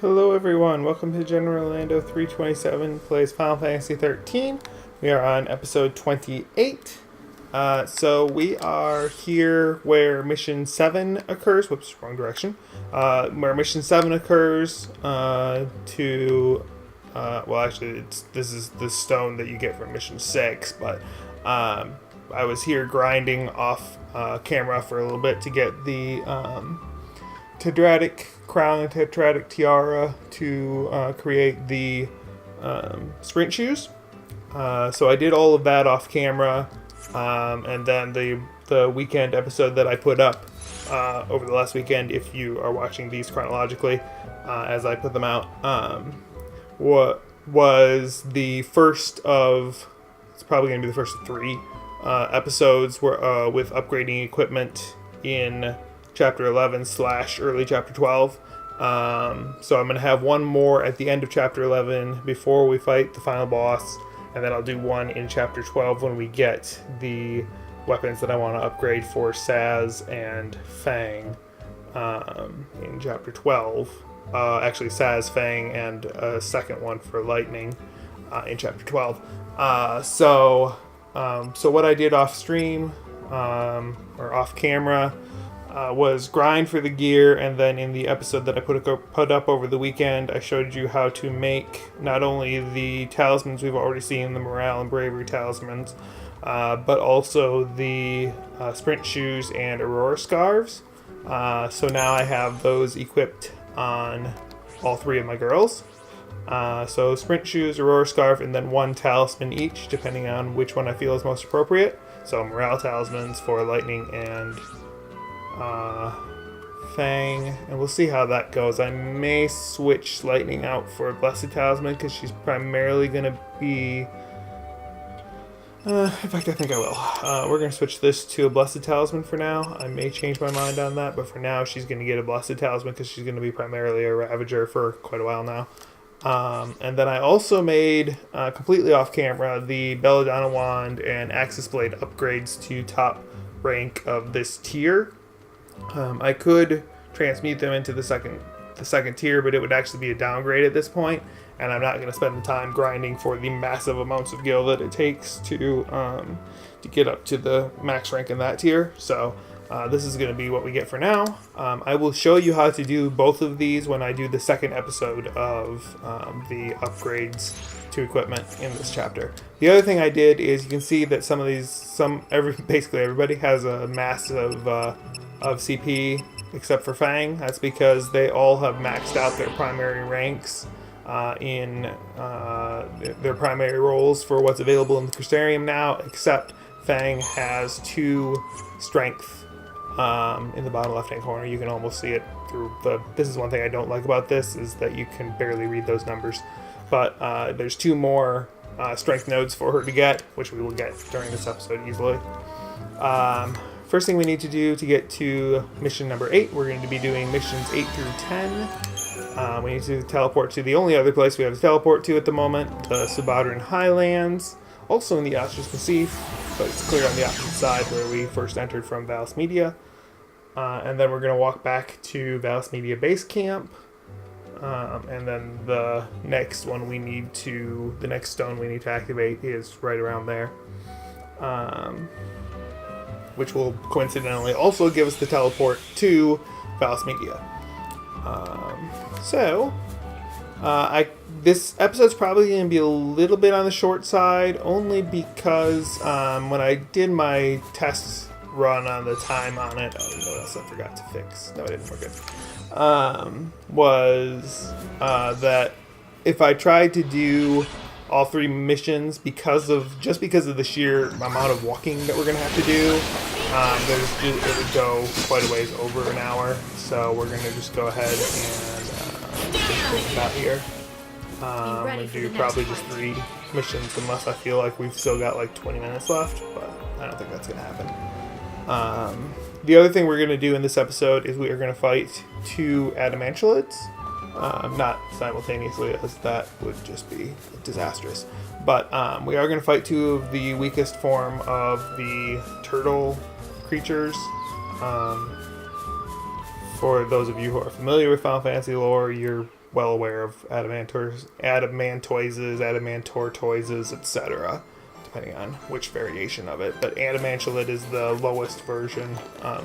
Hello everyone, welcome to General Orlando 327 plays Final Fantasy XIII. We are on episode 28. So we are here where mission 7 occurs. Whoops, wrong direction. Where mission 7 occurs this is the stone that you get from mission 6, but I was here grinding off camera for a little bit to get the Tedratic crown and Tedratic tiara to create the sprint shoes. So I did all of that off camera, and then the weekend episode that I put up over the last weekend, if you are watching these chronologically as I put them out, what was the first of, it's probably going to be the first of 3 episodes were, with upgrading equipment in Chapter 11 / early Chapter 12. So I'm going to have one more at the end of Chapter 11 before we fight the final boss, and then I'll do one in Chapter 12 when we get the weapons that I want to upgrade for Saz and Fang in Chapter 12. Actually, Saz, Fang, and a second one for Lightning in Chapter 12. So what I did off stream or off camera was grind for the gear, and then in the episode that I put up over the weekend, I showed you how to make not only the talismans we've already seen, the morale and bravery talismans, but also the sprint shoes and aurora scarves. So now I have those equipped on all 3 of my girls. So sprint shoes, aurora scarf, and then 1 talisman each, depending on which one I feel is most appropriate. So morale talismans for Lightning and Fang, and we'll see how that goes. I may switch Lightning out for a Blessed Talisman because she's primarily going to be... in fact, I think I will. We're going to switch this to a Blessed Talisman for now. I may change my mind on that, but for now she's going to get a Blessed Talisman because she's going to be primarily a Ravager for quite a while now. And then I also made, completely off camera, the Belladonna Wand and Axis Blade upgrades to top rank of this tier. I could transmute them into the second tier, but it would actually be a downgrade at this point, and I'm not going to spend the time grinding for the massive amounts of gil that it takes to get up to the max rank in that tier. So this is going to be what we get for now. I will show you how to do both of these when I do the second episode of the upgrades to equipment in this chapter. The other thing I did is you can see that basically everybody has a mass of CP except for Fang. That's because they all have maxed out their primary ranks in their primary roles for what's available in the Crystarium now, except Fang has 2 strength in the bottom left hand corner. You can almost see it through this is one thing I don't like about this, is that you can barely read those numbers, but there's 2 more strength nodes for her to get, which we will get during this episode easily. First thing we need to do to get to mission number 8, we're going to be doing missions 8 through 10. We need to teleport to the only other place we have to teleport to at the moment, the Subodran Highlands, also in the Astros Massif, but it's clear on the opposite side where we first entered from Valis Media. And then we're going to walk back to Valis Media Base Camp, and then the next stone we need to activate is right around there. Which will coincidentally also give us the teleport to Valis Media. This episode's probably going to be a little bit on the short side, only because when I did my test run on the time on it, you know what else I forgot to fix? No, I didn't. We're good. Was that if I tried to do all 3 missions, because of the sheer amount of walking that we're going to have to do, it would go quite a ways over an hour. So we're going to just go ahead and think about here. I'm going to do probably just 3 missions, unless I feel like we've still got like 20 minutes left, but I don't think that's going to happen. The other thing we're going to do in this episode is we are going to fight 2 Adamantulids. Not simultaneously, as that would just be disastrous. But we are going to fight 2 of the weakest form of the turtle creatures. For those of you who are familiar with Final Fantasy lore, you're well aware of adamantoises, etc., depending on which variation of it. But Adamantulid is the lowest version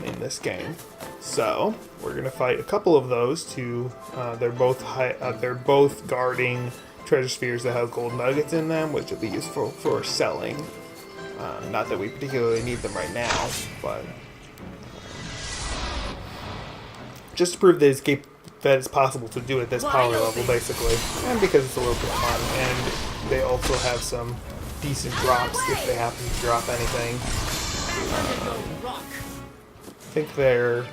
in this game. So we're gonna fight a couple of those. They're both guarding treasure spheres that have gold nuggets in them, which will be useful for selling. Not that we particularly need them right now, but just to prove that it's possible to do at this power level, basically, and because it's a little bit fun, and they also have some decent drops if they happen to drop anything. I think they're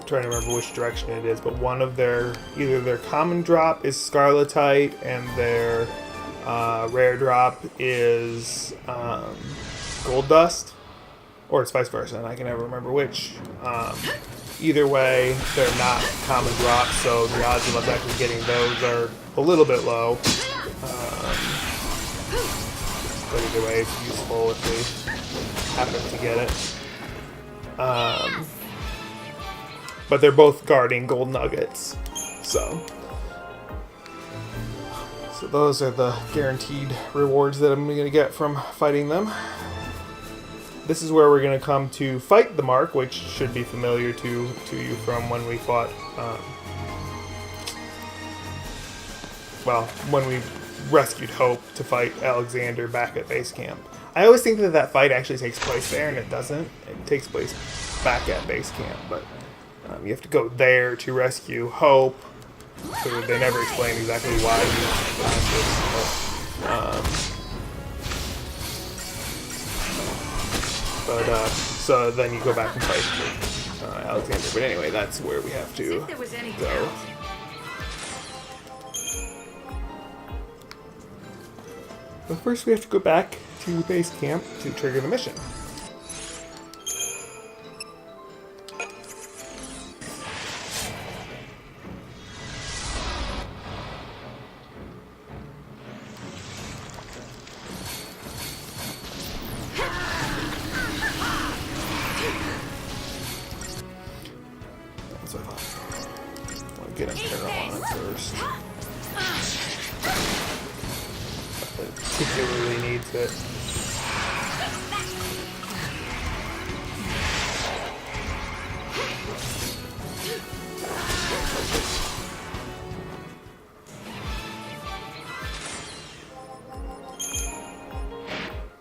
trying to remember which direction it is, but one of either their common drop is Scarletite and their rare drop is Gold Dust, or it's vice versa, and I can never remember which. Either way, they're not common drops, so the odds of us actually getting those are a little bit low. But either way, it's useful if we happen to get it. But they're both guarding gold nuggets, so those are the guaranteed rewards that I'm going to get from fighting them. This is where we're going to come to fight the Mark, which should be familiar to you from when we fought, when we rescued Hope to fight Alexander back at base camp. I always think that fight actually takes place there, and it doesn't. It takes place back at base camp, but you have to go there to rescue Hope. So they never explain exactly why you so then you go back and fight Alexander. But anyway, that's where we have to go. But first we have to go back to base camp to trigger the mission. Get him Paralyzed first. It particularly needs it.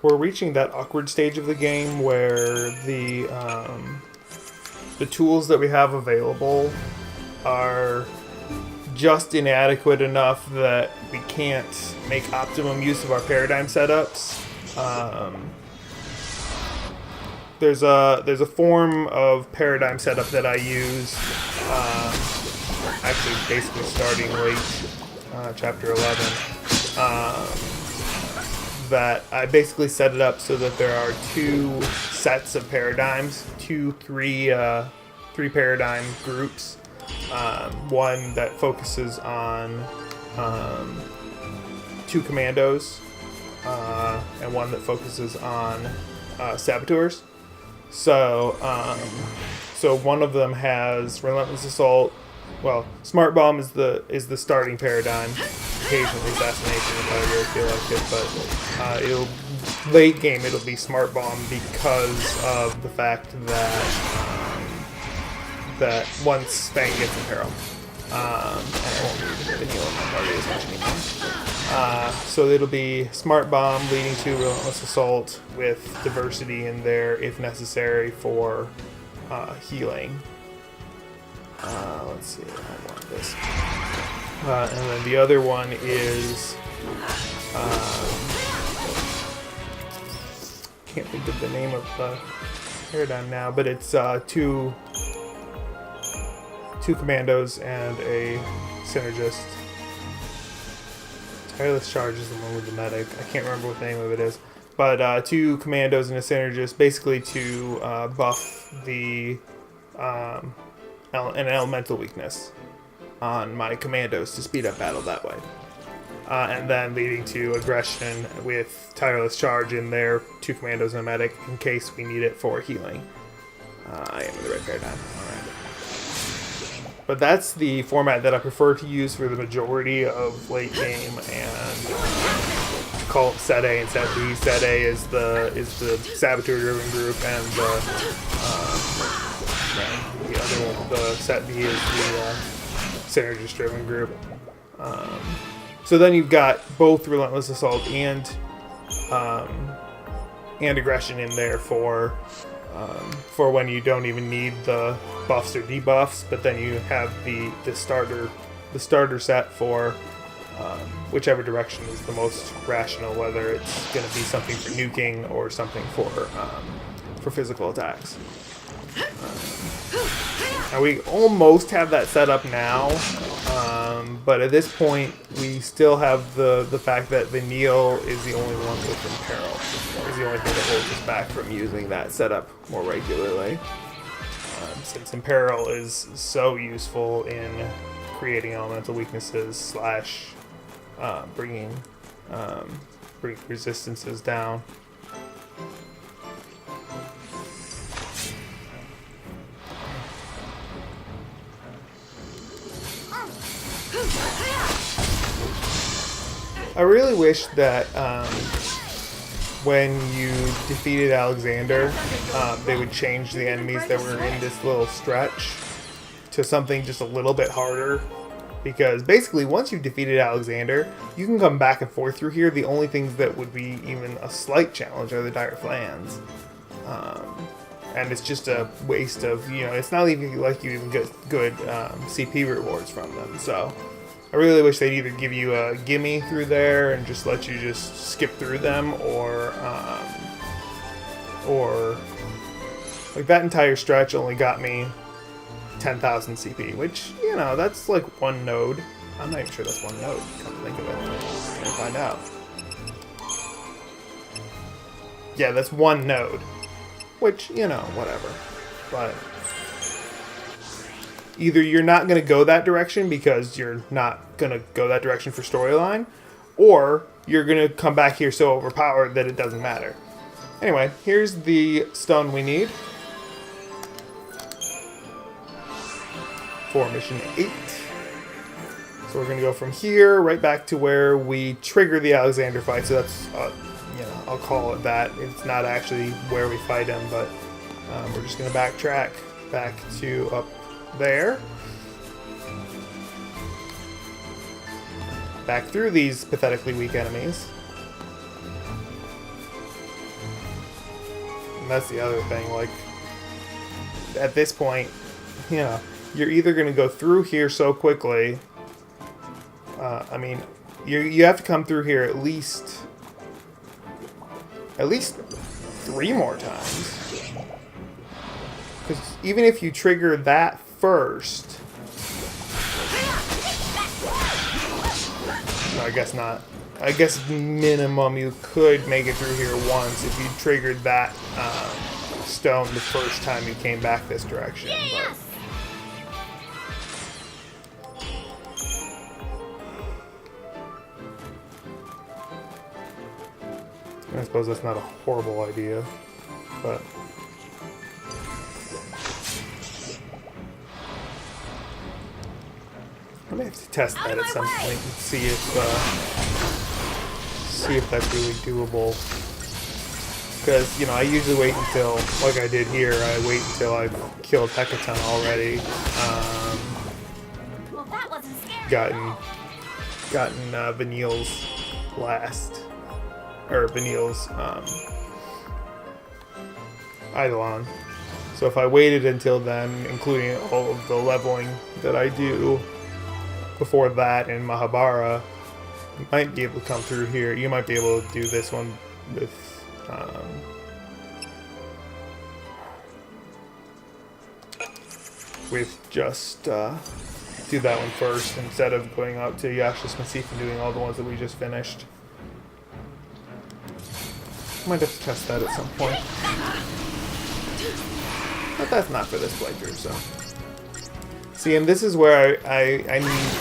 We're reaching that awkward stage of the game where the tools that we have available are just inadequate enough that we can't make optimum use of our paradigm setups. There's a form of paradigm setup that I use, actually basically starting late chapter 11, that I basically set it up so that there are two sets of paradigms, three paradigm groups. One that focuses on two commandos, and one that focuses on saboteurs. So one of them has relentless assault. Well, smart bomb is the starting paradigm. Occasionally assassination if I really feel like it, but late game it'll be smart bomb because of the fact that once Fang gets in peril, and I won't need the heal in my party as much anymore. So it'll be smart bomb leading to relentless assault with diversity in there if necessary for healing. Let's see, I want this. And then the other one is can't think of the name of the paradigm now, but it's two commandos and a synergist. Tireless Charge is the one with the medic. I can't remember what the name of it is. But two commandos and a synergist, basically to buff an elemental weakness on my commandos to speed up battle that way. And then leading to aggression with Tireless Charge in there, two commandos and a medic in case we need it for healing. I am in the right paradigm. Alright. But that's the format that I prefer to use for the majority of late game, and call it set A and set B. Set A is the saboteur-driven group, and the other one, the set B, is the synergist-driven group. So then you've got both Relentless Assault and aggression in there for when you don't even need the buffs or debuffs, but then you have the starter set for whichever direction is the most rational, whether it's going to be something for nuking or something for physical attacks. Now we almost have that set up now, but at this point we still have the fact that Vanille is the only one with Imperil. Is the only thing that holds us back from using that setup more regularly. Since Imperil is so useful in creating elemental weaknesses / bringing resistances down. I really wish that when you defeated Alexander, they would change the enemies that were in this little stretch to something just a little bit harder. Because basically, once you've defeated Alexander, you can come back and forth through here. The only things that would be even a slight challenge are the Dire Flans. And it's just a waste of, it's not even like you even get good CP rewards from them. So I really wish they'd either give you a gimme through there and just let you just skip through them, or like that entire stretch only got me 10,000 CP, which, that's like one node. I'm not even sure that's one node, come to think of it. I'm gonna find out. Yeah, that's one node. Which, whatever. But either you're not going to go that direction because you're not going to go that direction for storyline, or you're going to come back here so overpowered that it doesn't matter. Anyway, here's the stone we need for mission 8. So we're going to go from here right back to where we trigger the Alexander fight. So that's, I'll call it that. It's not actually where we fight him, but we're just going to backtrack back to up there. Back through these pathetically weak enemies. And that's the other thing, like, at this point, you're either going to go through here so quickly, you have to come through here at least 3 more times. Because even if you trigger that first... No, I guess not. I guess minimum you could make it through here once if you triggered that stone the first time you came back this direction. But I suppose that's not a horrible idea, but I may have to test that at some point and see if that's really doable. Because I usually wait until, like I did here, I wait until I've killed Hecaton already, Well, that wasn't scary. gotten Vanille's last. Or Vanille's Eidolon. So if I waited until then, including all of the leveling that I do before that in Mahabara, you might be able to come through here. You might be able to do this one with just do that one first instead of going out to Yasha's Massif and doing all the ones that we just finished. Might have to test that at some point. But that's not for this playthrough, so. See, and this is where I need,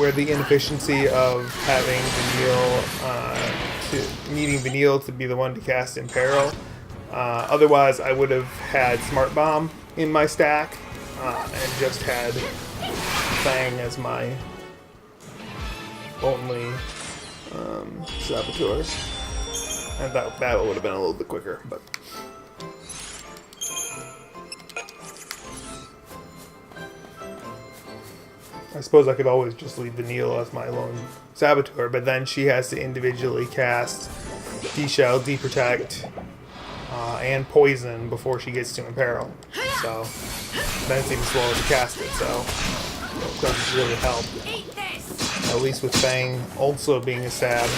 where the inefficiency of having needing Vanille to be the one to cast Imperil. Otherwise, I would have had Smart Bomb in my stack, and just had Fang as my only saboteur. And that battle would have been a little bit quicker, but... I suppose I could always just leave Vanille as my lone saboteur, but then she has to individually cast D-Shell, D-Protect, and Poison before she gets to Imperil. So, then it's even slower to cast it, so it doesn't really help. At least with Fang also being a sab,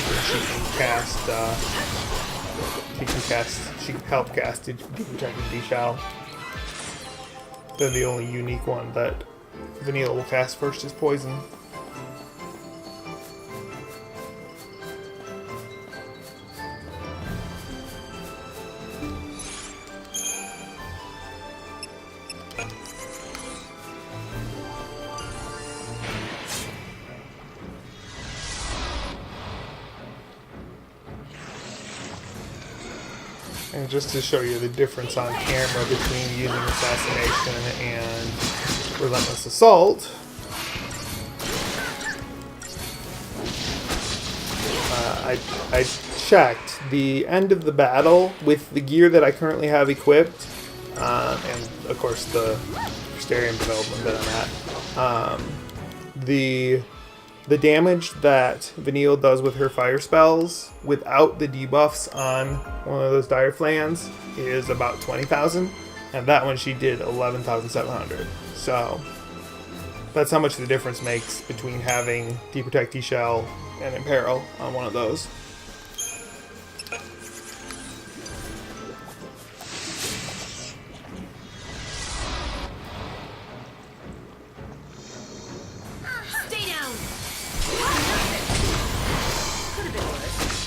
she can help cast D-Protect and D-Shell. Then the only unique one that Vanille will cast first is Poison. And just to show you the difference on camera between using Assassination and Relentless Assault, I checked the end of the battle with the gear that I currently have equipped, and of course the Starium development that I'm at. The damage that Vanille does with her fire spells without the debuffs on one of those dire flans is about 20,000, and that one she did 11,700. So that's how much the difference makes between having D-Protect, D-Shell, and Imperil on one of those.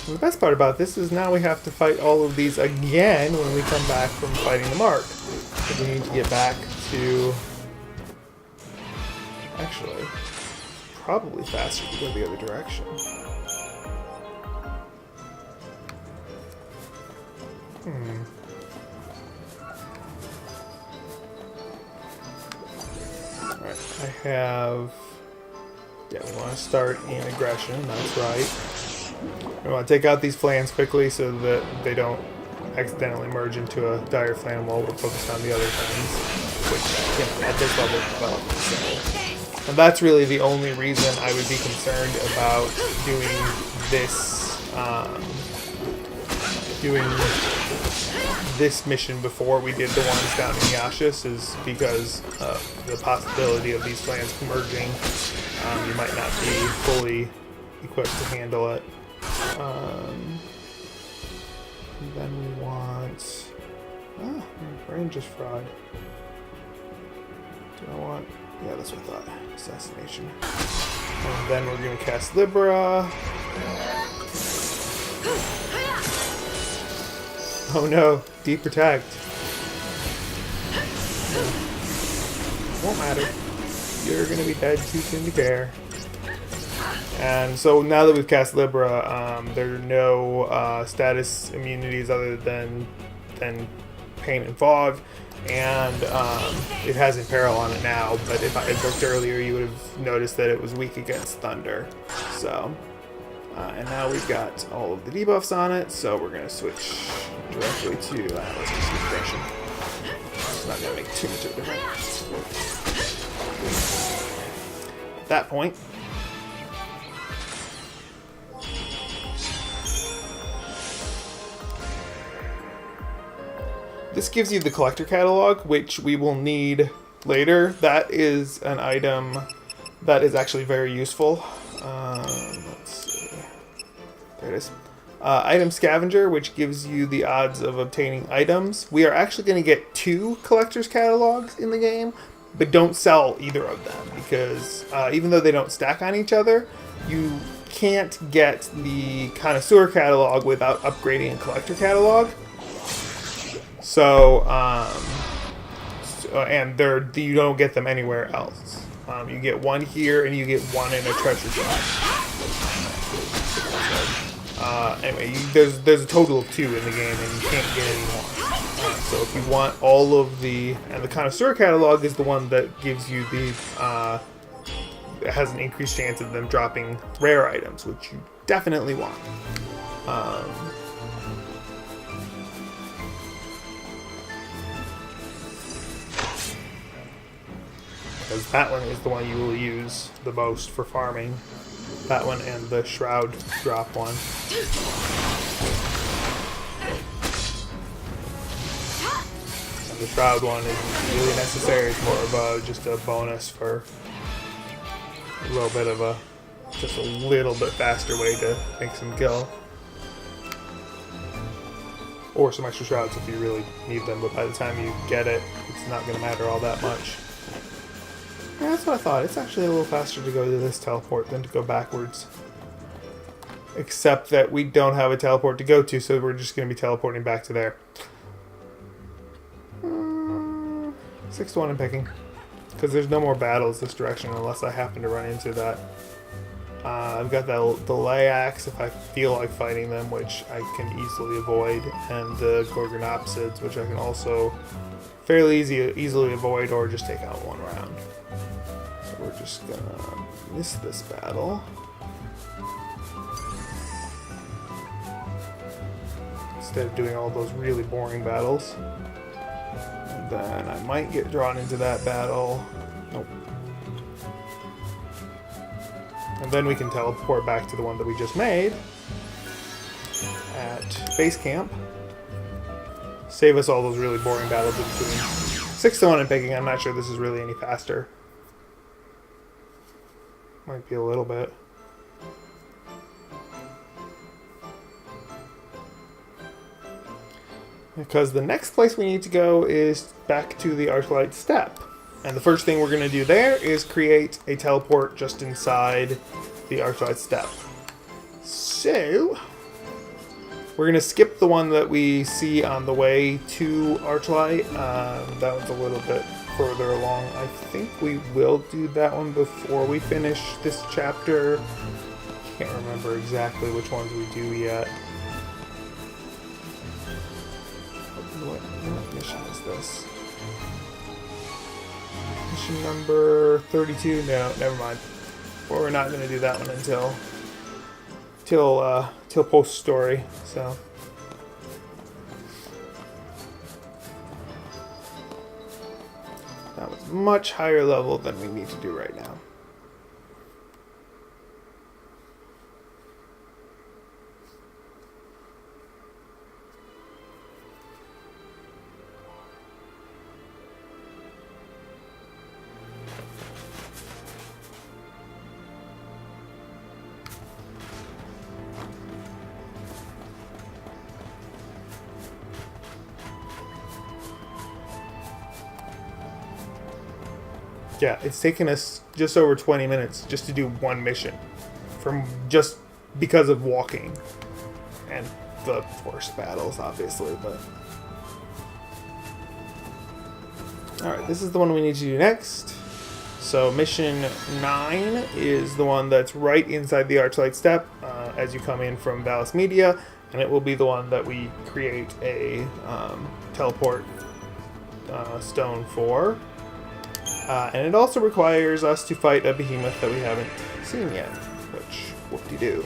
The best part about this is now we have to fight all of these again when we come back from fighting the Mark. So we need to get back to... Actually, probably faster to go the other direction. Alright, I have... Yeah, we want to start in aggression, that's right. We want to take out these flans quickly so that they don't accidentally merge into a dire flan while we're focused on the other things, which, you know, at this level develop. So, and that's really the only reason I would be concerned about doing this mission before we did the ones down in Yashis, is because of the possibility of these flans merging. You might not be fully equipped to handle it. Then we want... my brain just fried. Do I want... Yeah, that's what I thought. Assassination. And then we're going to cast Libra. Oh no, D-Protect. Won't matter. You're going to be dead too soon to care. And so now that we've cast Libra, there are no status immunities other than Pain and Fog, and it has Imperil on it now, but if I had looked earlier you would have noticed that it was weak against Thunder. So, and now we've got all of the debuffs on it, so we're going to switch directly to, let's just use Aggression. It's not going to make too much of a difference. At that point, this gives you the collector catalog, which we will need later. That is an item that is actually very useful. Let's see. There it is. Item Scavenger, which gives you the odds of obtaining items. We are actually going to get 2 collector's catalogs in the game, but don't sell either of them because even though they don't stack on each other, you can't get the Connoisseur catalog without upgrading a collector catalog. So, and you don't get them anywhere else. You get one here, and you get one in a treasure drop. Anyway, there's a total of 2 in the game, and you can't get any more. So if you want all of and the Connoisseur catalog is the one that gives you the, it has an increased chance of them dropping rare items, which you definitely want. Because that one is the one you will use the most for farming. That one and the Shroud drop one. And the Shroud one isn't really necessary. It's more of just a bonus for a little bit of just a little bit faster way to make some gil. Or some extra Shrouds if you really need them, but by the time you get it, it's not going to matter all that much. Yeah, that's what I thought. It's actually a little faster to go to this teleport than to go backwards. Except that we don't have a teleport to go to, so we're just going to be teleporting back to there. 6 to 1 in picking. Because there's no more battles this direction unless I happen to run into that. I've got the delay axe if I feel like fighting them, which I can easily avoid. And the Gorgonopsids, which I can also fairly easily avoid or just take out one round. So we're just gonna miss this battle. Instead of doing all those really boring battles. And then I might get drawn into that battle. Nope. And then we can teleport back to the one that we just made at base camp. Save us all those really boring battles in between. 6 to 1 in picking. I'm not sure this is really any faster. Might be a little bit. Because the next place we need to go is back to the Arclight Steppe. And the first thing we're going to do there is create a teleport just inside the Arclight Steppe. So, we're going to skip the one that we see on the way to Arclight. That one's a little bit further along. I think we will do that one before we finish this chapter. Can't remember exactly which ones we do yet. What mission is this? Mission number 32? No, never mind. Well, we're not going to do that one until post story. So that was much higher level than we need to do right now. Yeah, it's taken us just over 20 minutes just to do one mission, from just because of walking and the forced battles, obviously. But all right, this is the one we need to do next. So mission 9 is the one that's right inside the Arclight Steppe as you come in from Valis Media, and it will be the one that we create a teleport stone for. And it also requires us to fight a behemoth that we haven't seen yet, which whoop-de-doo.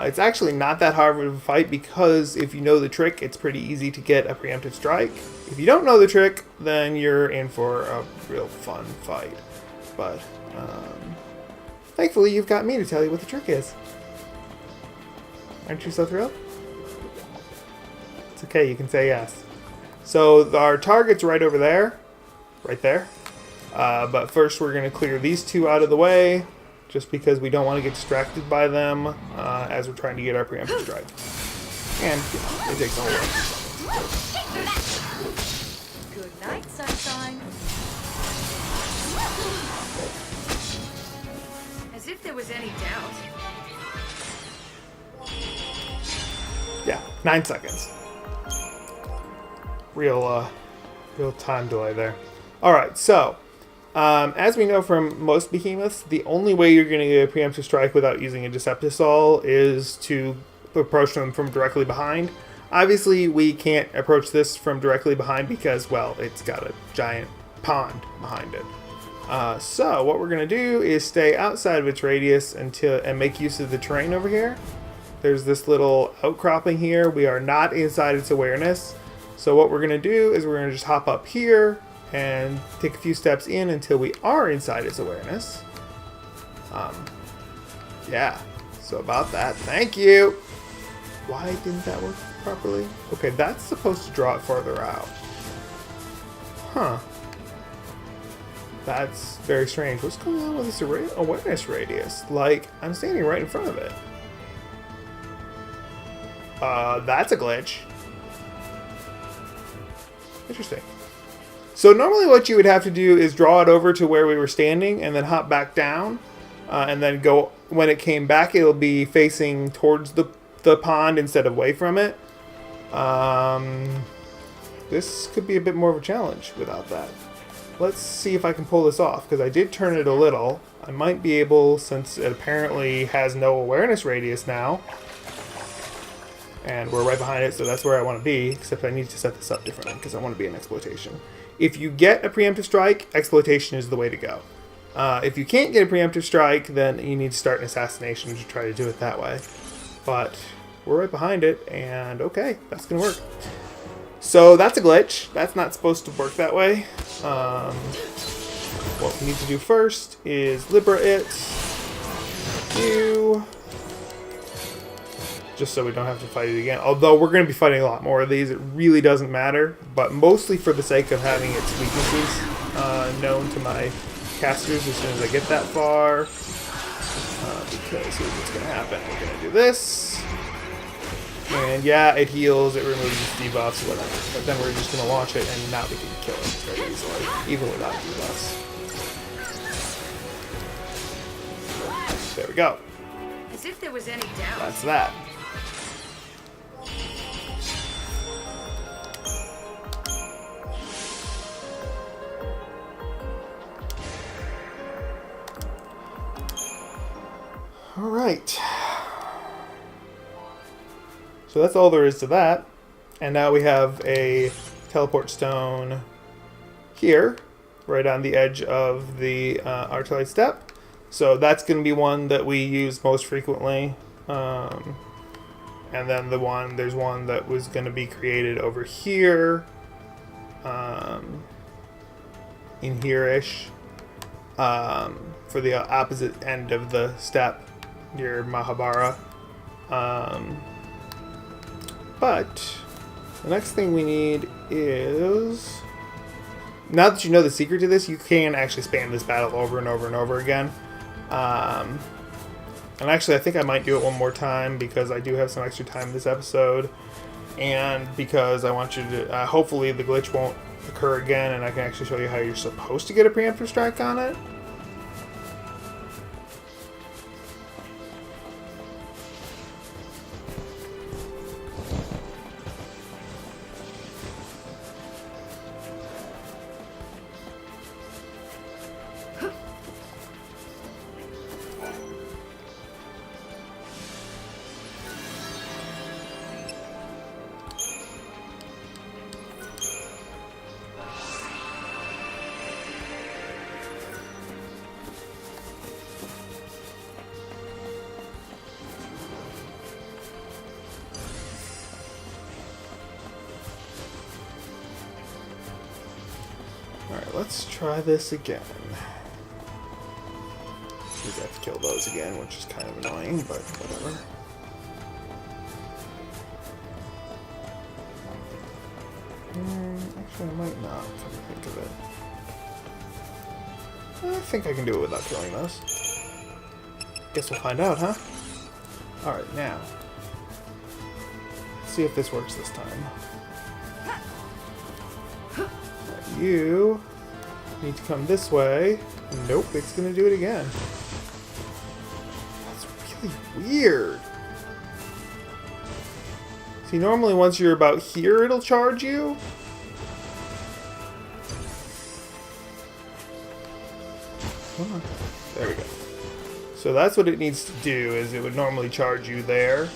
It's actually not that hard of a fight because if you know the trick, it's pretty easy to get a preemptive strike. If you don't know the trick, then you're in for a real fun fight. But thankfully, you've got me to tell you what the trick is. Aren't you so thrilled? It's okay, you can say yes. So our target's right over there. Right there. But first we're going to clear these two out of the way, just because we don't want to get distracted by them as we're trying to get our preemptive strike. And it takes a whole lot. Good night, sunshine. As if there was any doubt. Yeah, 9 seconds. Real time delay there. Alright, so, as we know from most behemoths, the only way you're going to get a preemptive strike without using a Deceptisol is to approach them from directly behind. Obviously, we can't approach this from directly behind because, well, it's got a giant pond behind it. So what we're going to do is stay outside of its radius and make use of the terrain over here. There's this little outcropping here. We are not inside its awareness. So what we're going to do is we're going to just hop up here and take a few steps in until we are inside its awareness. Yeah, so about that. Thank you. Why didn't that work properly? Okay, that's supposed to draw it farther out. Huh. That's very strange. What's going on with this awareness radius? Like, I'm standing right in front of it. That's a glitch. Interesting. So normally what you would have to do is draw it over to where we were standing and then hop back down. And then go, when it came back, it'll be facing towards the pond instead of away from it. This could be a bit more of a challenge without that. Let's see if I can pull this off, because I did turn it a little. I might be able, since it apparently has no awareness radius now. And we're right behind it, so that's where I want to be, except I need to set this up differently, because I want to be in exploitation. If you get a preemptive strike, exploitation is the way to go. If you can't get a preemptive strike, then you need to start an assassination to try to do it that way. But we're right behind it, and okay, that's going to work. So that's a glitch. That's not supposed to work that way. What we need to do first is Libra it. Just so we don't have to fight it again. Although we're going to be fighting a lot more of these, it really doesn't matter. But mostly for the sake of having its weaknesses known to my casters as soon as I get that far. Because here's what's going to happen. We're going to do this. And yeah, it heals, it removes debuffs, whatever. But then we're just going to launch it, and now we can kill it very easily, even without debuffs. There we go. As if there was any doubt. That's that. All right. So that's all there is to that. And now we have a teleport stone here, right on the edge of the artillery step. So that's going to be one that we use most frequently. And then there's one that was going to be created over here. In here-ish. For the opposite end of the step, near Mahabara. But the next thing we need is... Now that you know the secret to this, you can actually spam this battle over and over and over again. And actually, I think I might do it one more time because I do have some extra time this episode. And because I want you to... hopefully the glitch won't occur again and I can actually show you how you're supposed to get a preemptive strike on it. Alright, let's try this again. We have to kill those again, which is kind of annoying, but whatever. Actually, I might not, come to think of it. I think I can do it without killing those. Guess we'll find out, huh? Alright, now. Let's see if this works this time. You need to come this way. Nope, it's going to do it again. That's really weird. See, normally once you're about here, it'll charge you. There we go. So that's what it needs to do, is it would normally charge you there.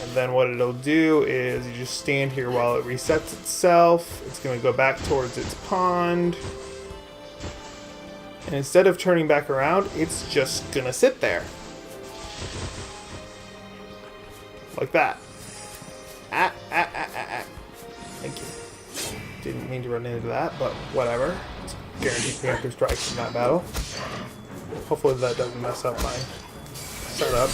And then what it'll do is you just stand here while it resets itself. It's going to go back towards its pond. And instead of turning back around, it's just going to sit there. Like that. Thank you. Didn't mean to run into that, but whatever. It's guaranteed preemptive strikes in that battle. Hopefully that doesn't mess up my setup.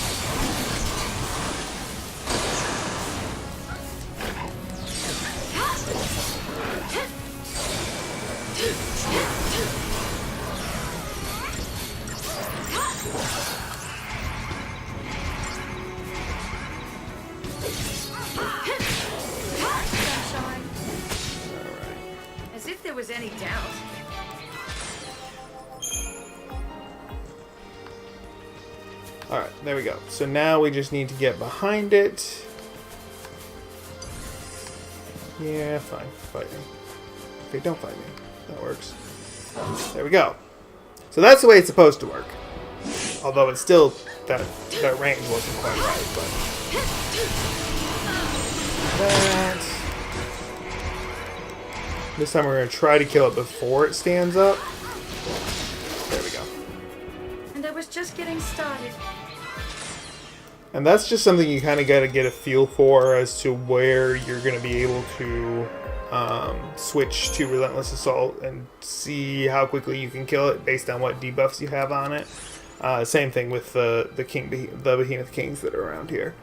As if there was any doubt. Alright, there we go. So now we just need to get behind it. Yeah, fine. Fight me. Okay, don't fight me. That works. There we go. So that's the way it's supposed to work. Although it's still, that range wasn't quite right, but... That... This time we're going to try to kill it before it stands up. There we go. And I was just getting started. And that's just something you kind of got to get a feel for as to where you're going to be able to switch to Relentless Assault and see how quickly you can kill it based on what debuffs you have on it. Same thing with the Behemoth Kings that are around here.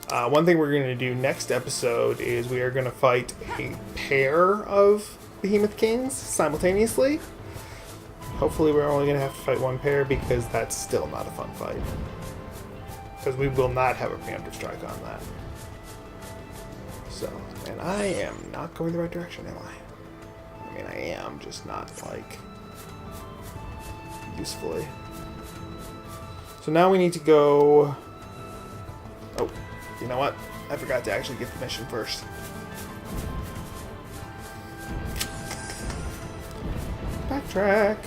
One thing we're going to do next episode is we are going to fight a pair of Behemoth Kings simultaneously. Hopefully we're only going to have to fight one pair because that's still not a fun fight. Because we will not have a preemptive strike on that. So, and I am not going the right direction, am I? I mean, I am, just not, like, usefully. So now we need to go... Oh, you know what? I forgot to actually get the mission first. Backtrack.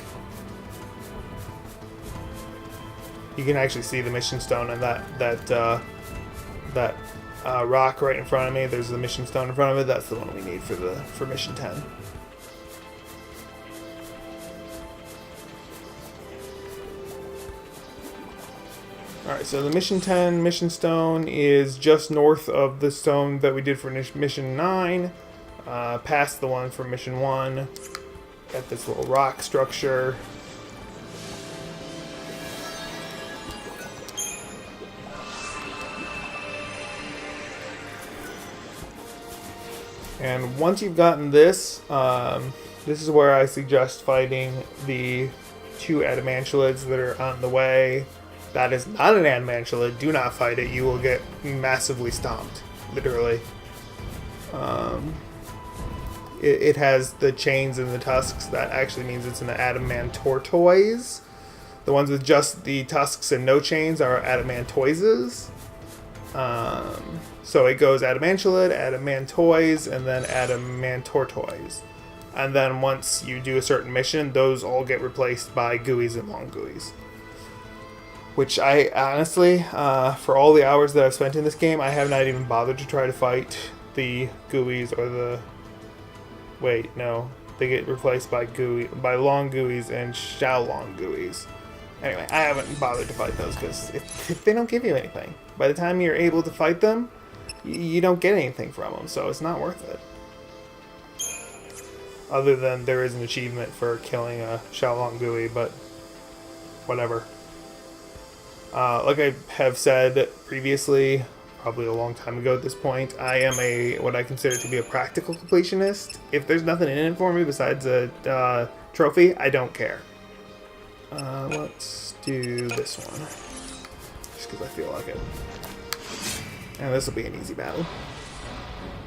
You can actually see the mission stone and that rock right in front of me. There's the mission stone in front of it. That's the one we need for mission 10. Alright, so the mission 10 mission stone is just north of the stone that we did for mission 9. Past the one for mission 1. Got this little rock structure. And once you've gotten this, this is where I suggest fighting the 2 adamantulids that are on the way. That is not an adamantulid. Do not fight it. You will get massively stomped. Literally. It has the chains and the tusks. That actually means it's an adamantortoise. The ones with just the tusks and no chains are adamantoises. So it goes adamantulid, adamantoise, and then adamantortoise. And then once you do a certain mission, those all get replaced by gooeys and long gooeys. Which I honestly, for all the hours that I've spent in this game, I have not even bothered to try to fight the gooeys or the... Wait, no. They get replaced by long gooeys and Xiaolong gooeys. Anyway, I haven't bothered to fight those because if they don't give you anything. By the time you're able to fight them, you don't get anything from them, so it's not worth it. Other than there is an achievement for killing a Xiaolong gooey, but whatever. Like I have said previously, probably a long time ago at this point, I am what I consider to be a practical completionist. If there's nothing in it for me besides a trophy, I don't care. Let's do this one. Just because I feel like it. And this will be an easy battle.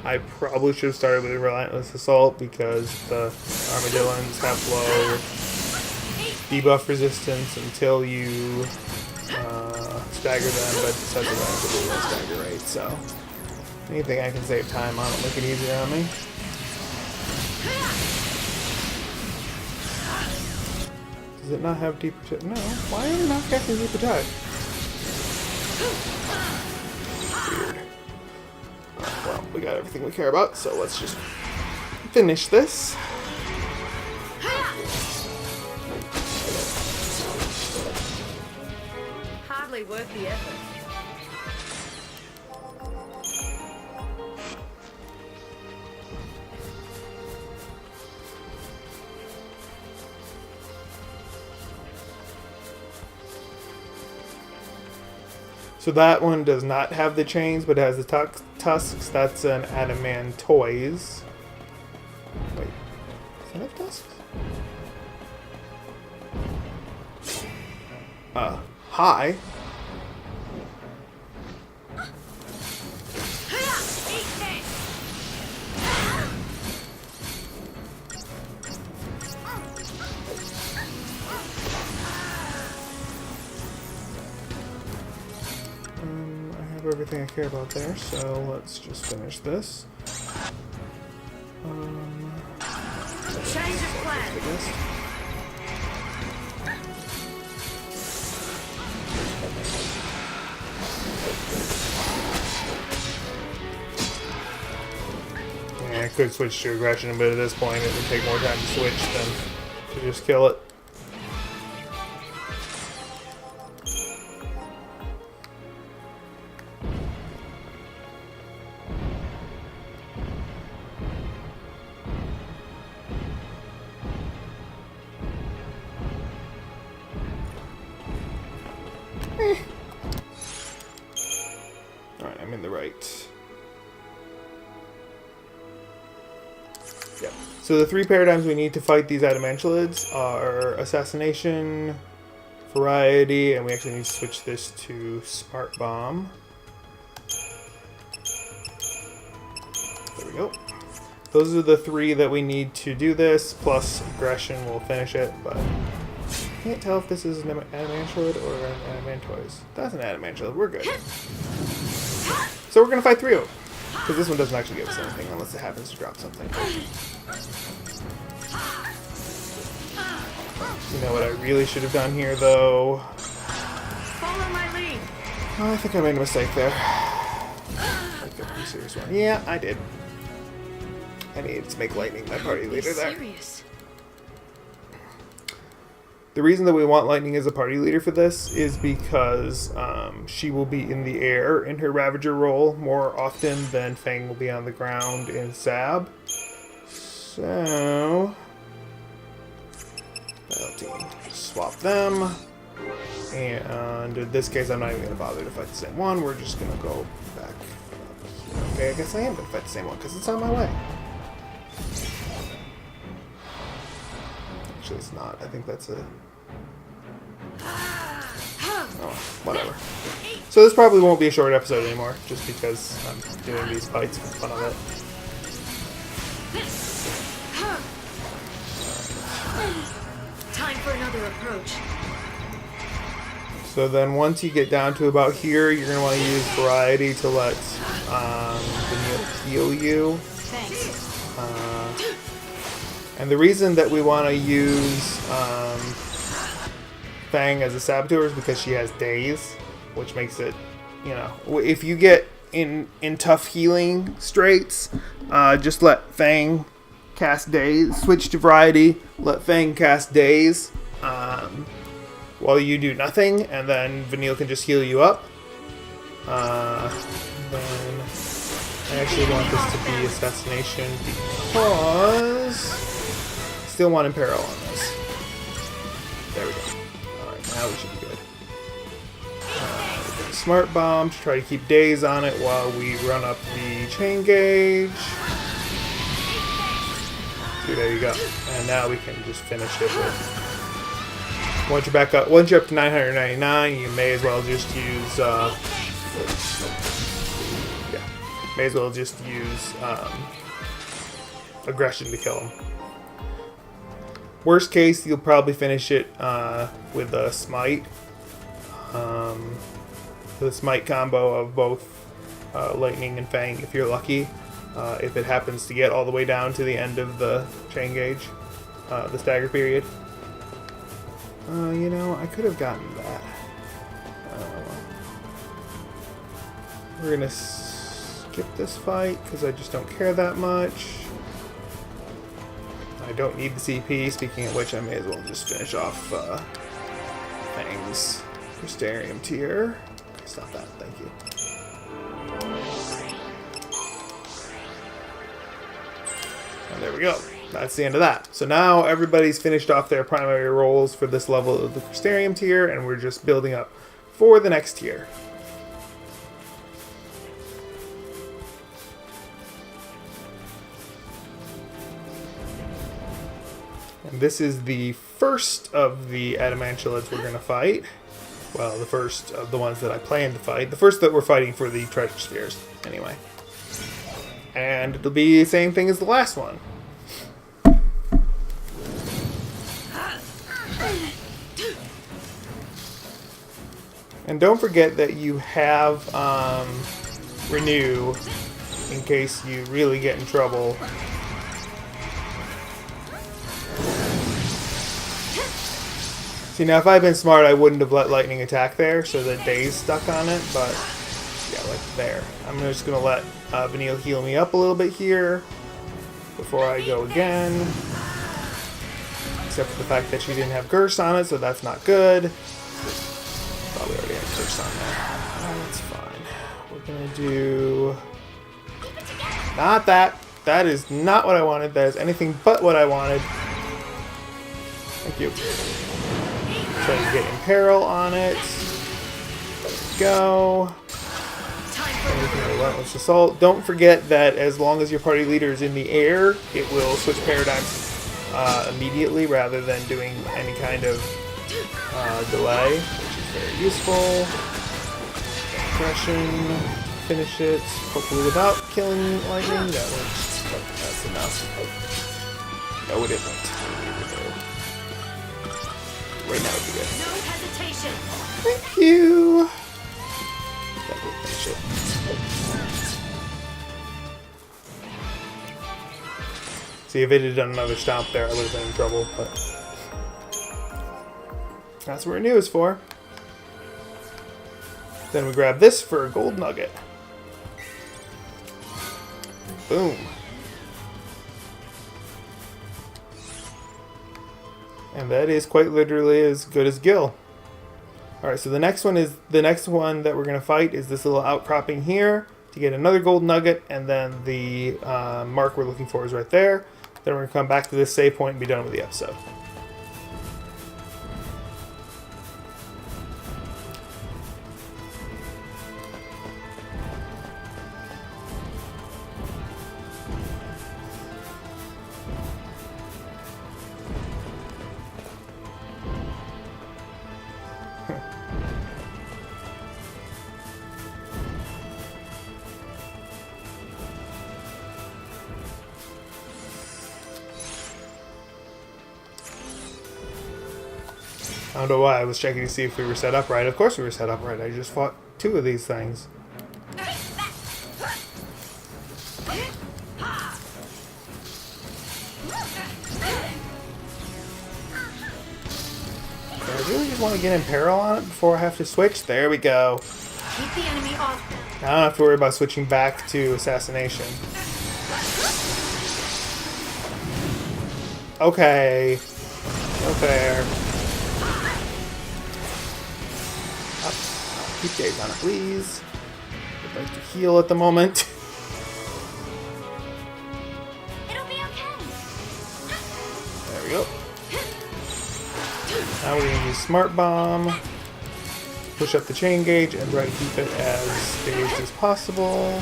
I probably should have started with a Relentless Assault because the Armadillons have low debuff resistance until you stagger them, but it says a relatively low stagger rate, so anything I can save time on will make it easier on me. Does it not have deep attack? No. Why are we not casting deep attack? Weird. we got everything we care about, so let's just finish this. Hardly worth the effort. So that one does not have the chains, but it has the tusks. That's an adamantoise. Wait, does it have tusks? Hi. I have everything I care about there, so let's just finish this. Change of plan. Yeah, I could switch to aggression, but at this point it would take more time to switch than to just kill it. Alright, I'm in the right. Yep. So the three paradigms we need to fight these adamantalids are assassination, variety, and we actually need to switch this to smart bomb. There we go. Those are the three that we need to do this, plus aggression will finish it, but I can't tell if this is an adamantalid or an adamantoise. That's an adamantalid, we're good. So we're gonna fight three of them. Because this one doesn't actually give us anything unless it happens to drop something. You know what I really should have done here, though? Follow my lead. Oh, I think I made a mistake there. Like a pretty serious one. Yeah, I did. I needed to make Lightning my party leader there. Serious. The reason that we want Lightning as a party leader for this is because she will be in the air in her Ravager role more often than Fang will be on the ground in Sab. So, battle team, swap them. And in this case, I'm not even going to bother to fight the same one. We're just going to go back up here. Okay, I guess I am going to fight the same one because it's on my way. Actually, it's not. I think that's a... Oh, whatever. So this probably won't be a short episode anymore, just because I'm doing these fights for the fun of it. Time for another approach. So then once you get down to about here, you're going to want to use variety to let Vanille heal you. Thanks. And the reason that we want to use Fang as a saboteur is because she has daze, which makes it, you know, if you get in tough healing straits, just let Fang cast daze, switch to variety, let Fang cast daze while you do nothing, and then Vanille can just heal you up. Then I actually want this to be assassination because I still want Imperil on this. There we go. Alright, now we should be good. Smart bomb to try to keep daze on it while we run up the chain gauge. See, there you go. And now we can just finish it with... Once you're back up, once you're up to 999, you may as well just use, may as well just use aggression to kill him. Worst case, you'll probably finish it with a smite. The smite combo of both Lightning and Fang, if you're lucky. If it happens to get all the way down to the end of the chain gauge, the stagger period. You know, I could have gotten that. We're gonna skip this fight because I just don't care that much. I don't need the CP. Speaking of which, I may as well just finish off things. Crystarium tier. Stop that. Thank you. And there we go. That's the end of that. So now everybody's finished off their primary roles for this level of the Crystarium tier, and we're just building up for the next tier. And this is the first of the Adamantulids we're going to fight. Well, the first of the ones that I plan to fight. The first that we're fighting for the treasure spheres, anyway. And it'll be the same thing as the last one. And don't forget that you have Renew in case you really get in trouble. See, now if I'd been smart, I wouldn't have let lightning attack there, so the Daze stuck on it, but yeah, like there. I'm just going to let Vanille heal me up a little bit here before I go again. Except for the fact that she didn't have Curse on it, so that's not good. Probably already had Curse on there. Oh, that's fine. We're going to do... Not that. That is not what I wanted. That is anything but what I wanted. Thank you. Try to get Imperil on it. There we go. Relentless Assault. Don't forget that as long as your party leader is in the air, it will switch paradigms immediately rather than doing any kind of delay, which is very useful. Aggression. Finish it. Hopefully without killing lightning. That works. But that's enough. No, it isn't. Right now would be good. No hesitation. Thank you. That would finish it. See, if it had done another stomp there, I would have been in trouble, but that's what Renew is for. Then we grab this for a gold nugget. Boom. And that is quite literally as good as Gil. Alright, so the next one that we're going to fight is this little outcropping here to get another gold nugget, and then the mark we're looking for is right there. Then we're going to come back to this save point and be done with the episode. I don't know why. I was checking to see if we were set up right. Of course we were set up right. I just fought 2 of these things. Do I really just want to get Imperil on it before I have to switch? There we go. Keep the enemy off. Now I don't have to worry about switching back to Assassination. Okay. No fair. Keep Daze on it, please. I'd like to heal at the moment. It'll be okay. There we go. Now we're going to use Smart Bomb. Push up the chain gauge and try to keep it as dazed as possible.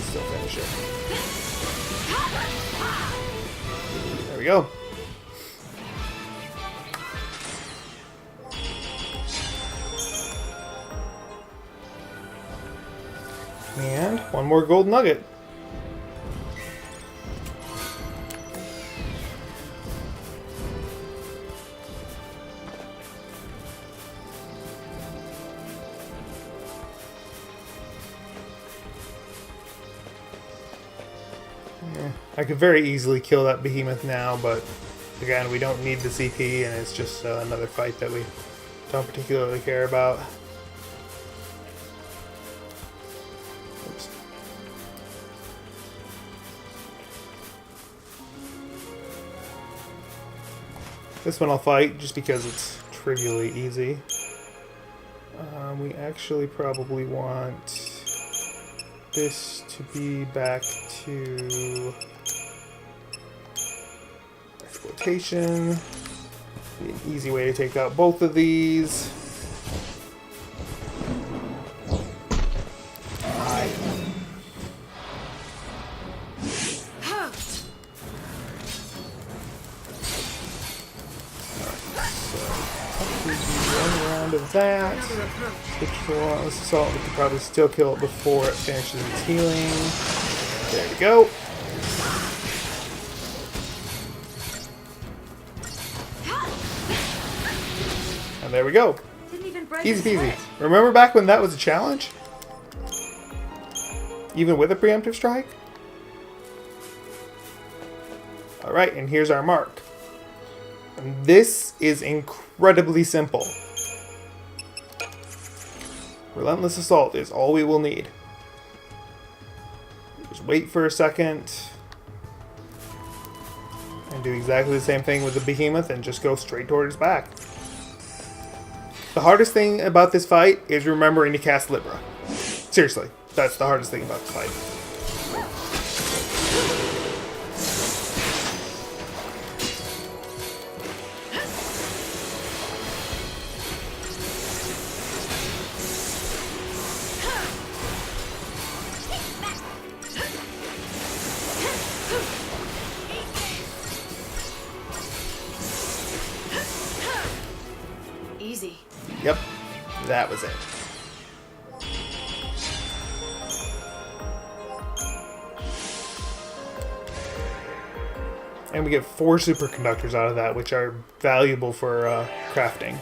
Still finish it. There we go. And one more gold nugget. I could very easily kill that behemoth now, but Again, we don't need the CP, and it's just another fight that we don't particularly care about. Oops. This one I'll fight just because it's trivially easy. We actually probably want this to be back to exploitation. Be an easy way to take out both of these. Hi. One round of that. Switch to Relentless Assault. We could probably still kill it before it finishes its healing. There we go. And there we go. Easy peasy. Remember back when that was a challenge? Even with a preemptive strike? Alright, and here's our mark. And this is incredibly simple. Relentless Assault is all we will need. Just wait for a second. And do exactly the same thing with the behemoth and just go straight toward its back. The hardest thing about this fight is remembering to cast Libra. Seriously, that's the hardest thing about the fight. Easy. Yep, that was it. And we get 4 superconductors out of that, which are valuable for crafting.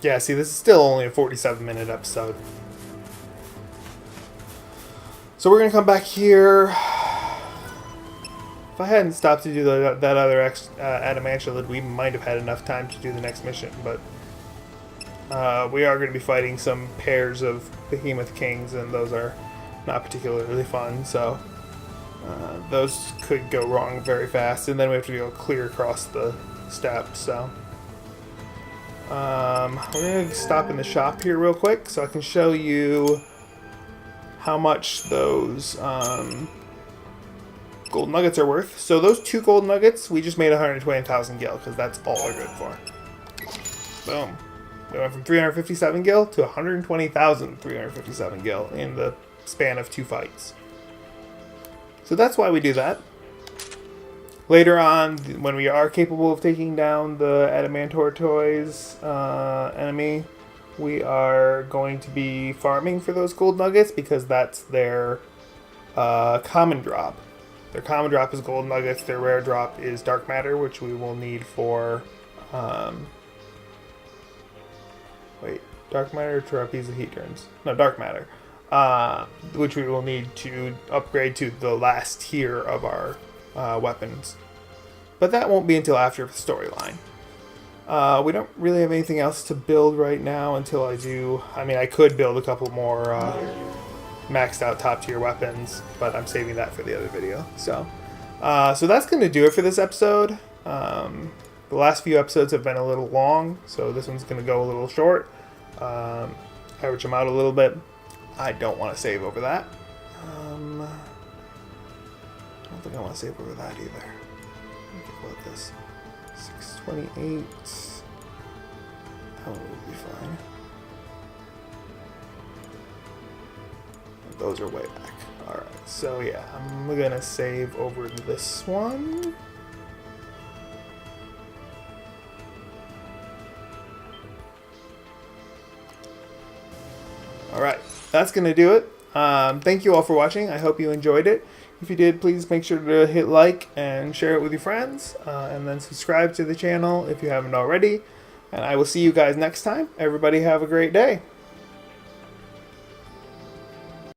Yeah, see, this is still only a 47-minute episode. So we're going to come back here. If I hadn't stopped to do that other adamantulid, we might have had enough time to do the next mission, but we are going to be fighting some pairs of Behemoth Kings, and those are not particularly fun, so those could go wrong very fast, and then we have to go clear across the steps, so we're going to stop in the shop here real quick so I can show you how much those gold nuggets are worth. So those 2 gold nuggets, we just made 120,000 gil, because that's all they're good for. Boom. We went from 357 gil to 120,357 gil in the span of 2 fights. So that's why we do that. Later on, when we are capable of taking down the Adamantor Toys enemy, we are going to be farming for those gold nuggets, because that's their common drop. Their common drop is gold nuggets, their rare drop is dark matter, which we will need for... dark matter or trapezohedrons? No, dark matter. Which we will need to upgrade to the last tier of our weapons. But that won't be until after the storyline. We don't really have anything else to build right now until I do... I mean, I could build a couple more maxed out top tier weapons, but I'm saving that for the other video. So that's going to do it for this episode. The last few episodes have been a little long, so this one's going to go a little short. Average them out a little bit. I don't want to save over that. I don't think I want to save over that either. Think about this. 628. That one will be fine. Those are way back. Alright, so yeah, I'm gonna save over this one. Alright, that's gonna do it. Thank you all for watching. I hope you enjoyed it. If you did, please make sure to hit like and share it with your friends. And then subscribe to the channel if you haven't already. And I will see you guys next time. Everybody have a great day.